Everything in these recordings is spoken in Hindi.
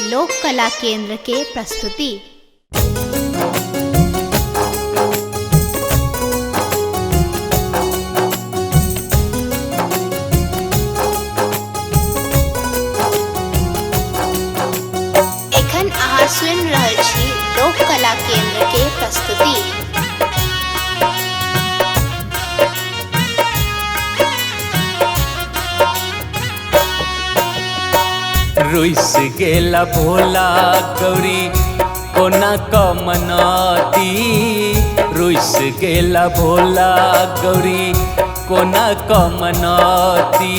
लोक कला केंद्र के प्रस्तुति। एखन अहाँ सुनि रहल छी लोक कला केंद्र के प्रस्तुति। रुइस गेला भोला गौरी कोना क मनाती। रुइस गेला भोला गौरी कोना क मनाती।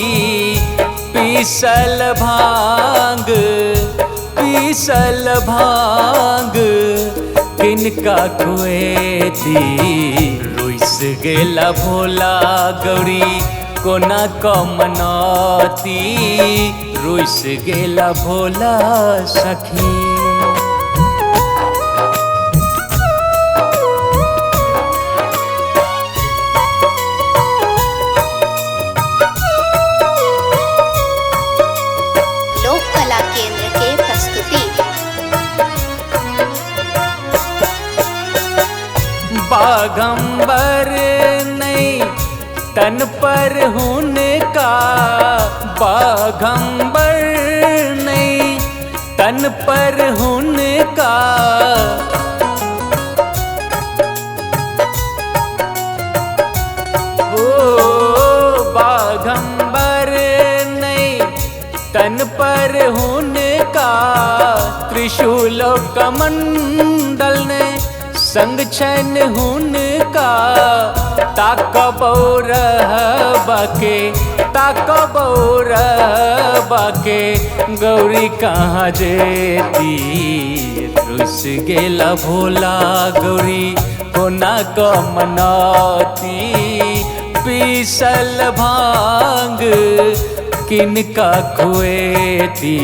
पीसल भांग किनका खुएती। रुइस गेला भोला गौरी कोना क मनाती। रुइस गेला भोला सखी। लोक कला केंद्र के प्रस्तुति। बागंबर नहीं तन पर हुनका। बागंबर नहीं तन पर हुनका। ओ बागंबर नहीं तन पर हुनका। त्रिशूल कमंडल ने संग छन हुनका। ताकबौर बाके गौरी कहाँ जेती। रुइस गेला भोला गौरी कोना क मनाती। पीसल भांग किनका खुएती।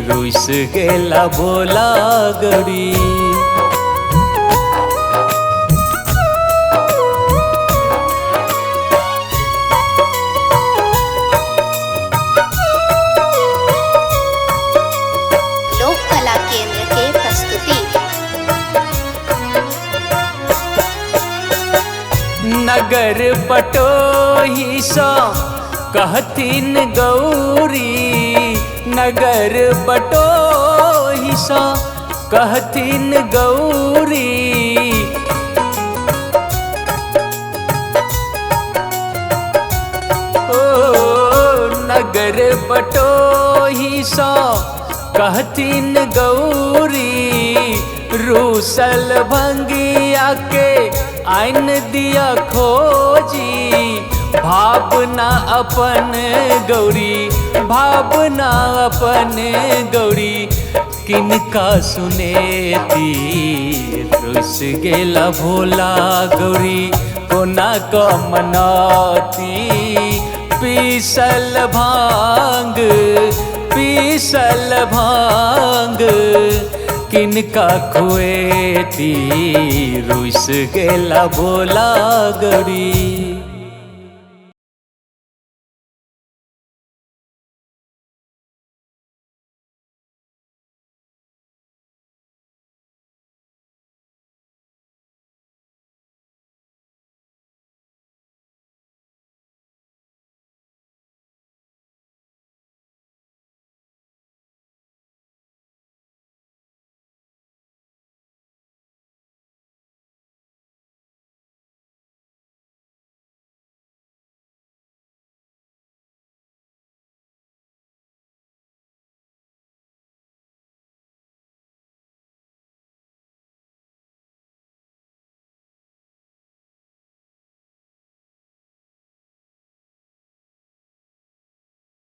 रुइस गेला भोला गौरी। नगर बटोही सो कहतीन गौरी। नगर बटोही सो कहतीन गौरी। ओ नगर बटोही सो कहतीन गौरी। रूसल भंगिया के आइन दिया खोजी। भावना अपन गौरी भावना अपन गौरी किनका सुनेती। रुइस गेला भोला गौरी कोना क मनाती। पीसल भांग किनका खुएती। रुइस गेला भोला गौरी।